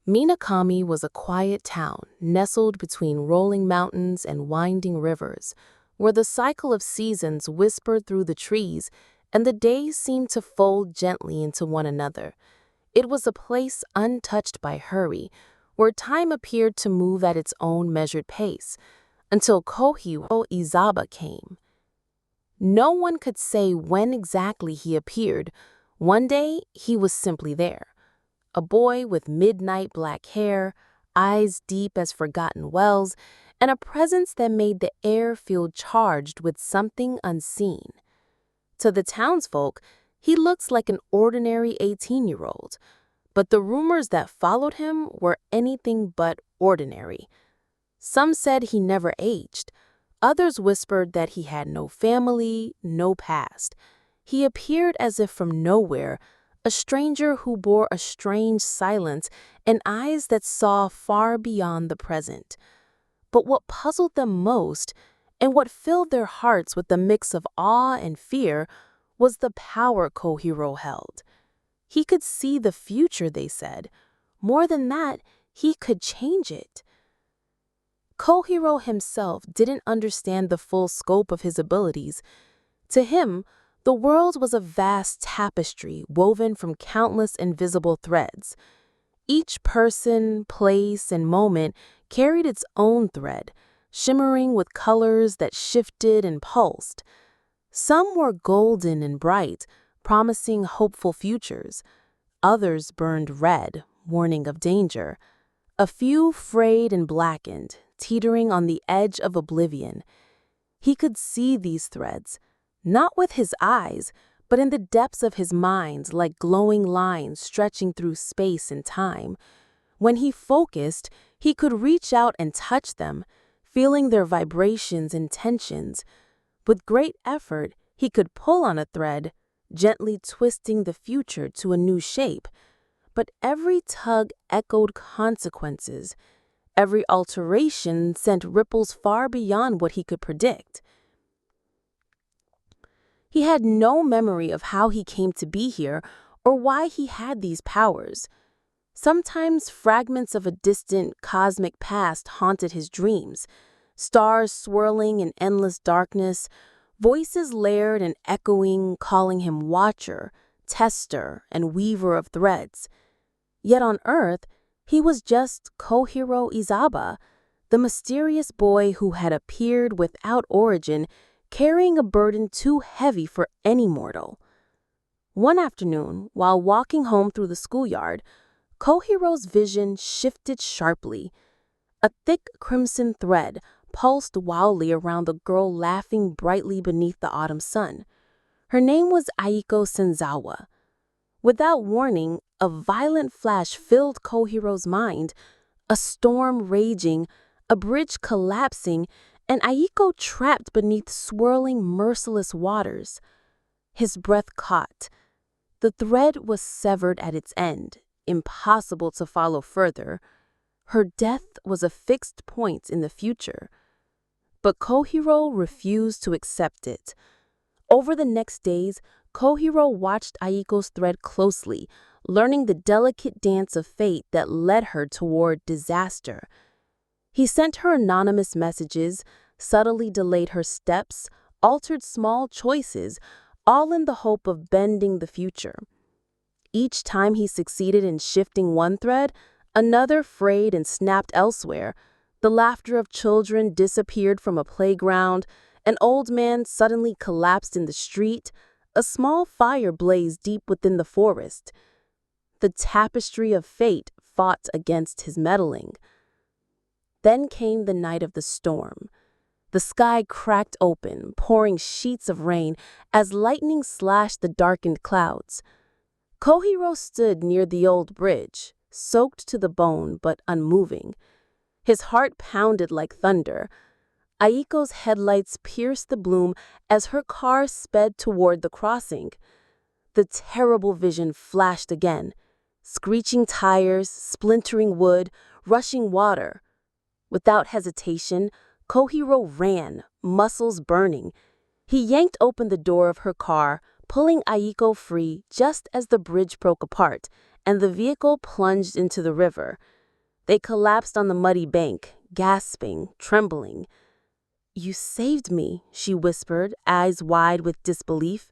Minakami was a quiet town nestled between rolling mountains and winding rivers, where the cycle of seasons whispered through the trees and the days seemed to fold gently into one another. It was a place untouched by hurry, where time appeared to move at its own measured pace, until Kohiro Izaba came. No one could say when exactly he appeared. One day, he was simply there. A boy with midnight black hair, eyes deep as forgotten wells, and a presence that made the air feel charged with something unseen. To the townsfolk, he looked like an ordinary 18-year-old, but the rumors that followed him were anything but ordinary. Some said he never aged. Others whispered that he had no family, no past. He appeared as if from nowhere, a stranger who bore a strange silence and eyes that saw far beyond the present. But what puzzled them most, and what filled their hearts with a mix of awe and fear, was the power Kohiro held. He could see the future, they said. More than that, he could change it. Kohiro himself didn't understand the full scope of his abilities. To him, the world was a vast tapestry woven from countless invisible threads. Each person, place, and moment carried its own thread, shimmering with colors that shifted and pulsed. Some were golden and bright, promising hopeful futures. Others burned red, warning of danger. A few frayed and blackened, teetering on the edge of oblivion. He could see these threads, not with his eyes, but in the depths of his mind, like glowing lines stretching through space and time. When he focused, he could reach out and touch them, feeling their vibrations and tensions. With great effort, he could pull on a thread, gently twisting the future to a new shape. But every tug echoed consequences. Every alteration sent ripples far beyond what he could predict. He had no memory of how he came to be here or why he had these powers. Sometimes fragments of a distant cosmic past haunted his dreams, stars swirling in endless darkness, voices layered and echoing, calling him watcher, tester, and weaver of threads. Yet on Earth, he was just Kohiro Izaba, the mysterious boy who had appeared without origin, carrying a burden too heavy for any mortal. One afternoon, while walking home through the schoolyard, Kohiro's vision shifted sharply. A thick crimson thread pulsed wildly around the girl laughing brightly beneath the autumn sun. Her name was Aiko Senzawa. Without warning, a violent flash filled Kohiro's mind, a storm raging, a bridge collapsing, and Aiko trapped beneath swirling, merciless waters. His breath caught. The thread was severed at its end, impossible to follow further. Her death was a fixed point in the future. But Kohiro refused to accept it. Over the next days, Kohiro watched Aiko's thread closely, learning the delicate dance of fate that led her toward disaster. He sent her anonymous messages, subtly delayed her steps, altered small choices, all in the hope of bending the future. Each time he succeeded in shifting one thread, another frayed and snapped elsewhere. The laughter of children disappeared from a playground, an old man suddenly collapsed in the street, a small fire blazed deep within the forest. The tapestry of fate fought against his meddling. Then came the night of the storm. The sky cracked open, pouring sheets of rain as lightning slashed the darkened clouds. Kohiro stood near the old bridge, soaked to the bone but unmoving. His heart pounded like thunder. Aiko's headlights pierced the gloom as her car sped toward the crossing. The terrible vision flashed again. Screeching tires, splintering wood, rushing water. Without hesitation, Kohiro ran, muscles burning. He yanked open the door of her car, pulling Aiko free just as the bridge broke apart and the vehicle plunged into the river. They collapsed on the muddy bank, gasping, trembling. "You saved me," she whispered, eyes wide with disbelief.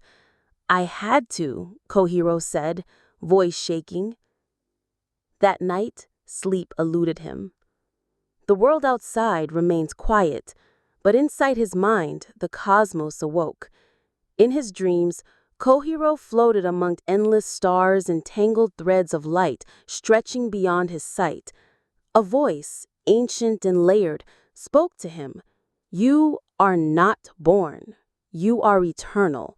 "I had to," Kohiro said, voice shaking. That night, sleep eluded him. The world outside remained quiet, but inside his mind, the cosmos awoke. In his dreams, Kohiro floated among endless stars and tangled threads of light stretching beyond his sight. A voice, ancient and layered, spoke to him. "You are not born. You are eternal.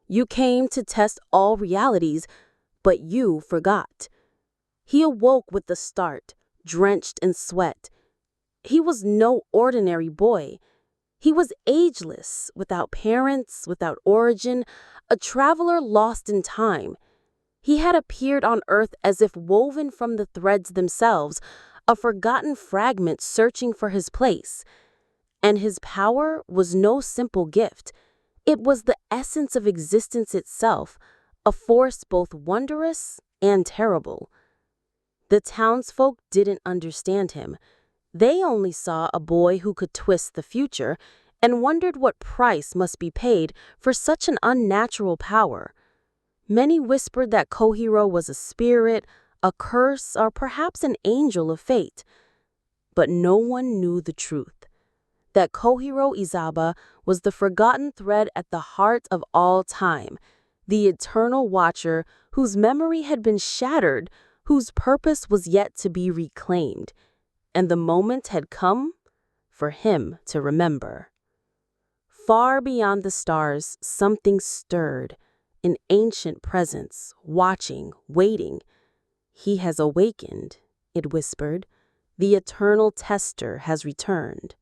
You came to test all realities, but you forgot." He awoke with a start, drenched in sweat. He was no ordinary boy. He was ageless, without parents, without origin, a traveler lost in time. He had appeared on Earth as if woven from the threads themselves, a forgotten fragment searching for his place. And his power was no simple gift. It was the essence of existence itself, a force both wondrous and terrible. The townsfolk didn't understand him. They only saw a boy who could twist the future and wondered what price must be paid for such an unnatural power. Many whispered that Kohiro was a spirit, a curse, or perhaps an angel of fate. But no one knew the truth, that Kohiro Izaba was the forgotten thread at the heart of all time, the eternal watcher whose memory had been shattered, whose purpose was yet to be reclaimed. And the moment had come for him to remember. Far beyond the stars, something stirred, an ancient presence, watching, waiting. "He has awakened," it whispered. "The eternal tester has returned."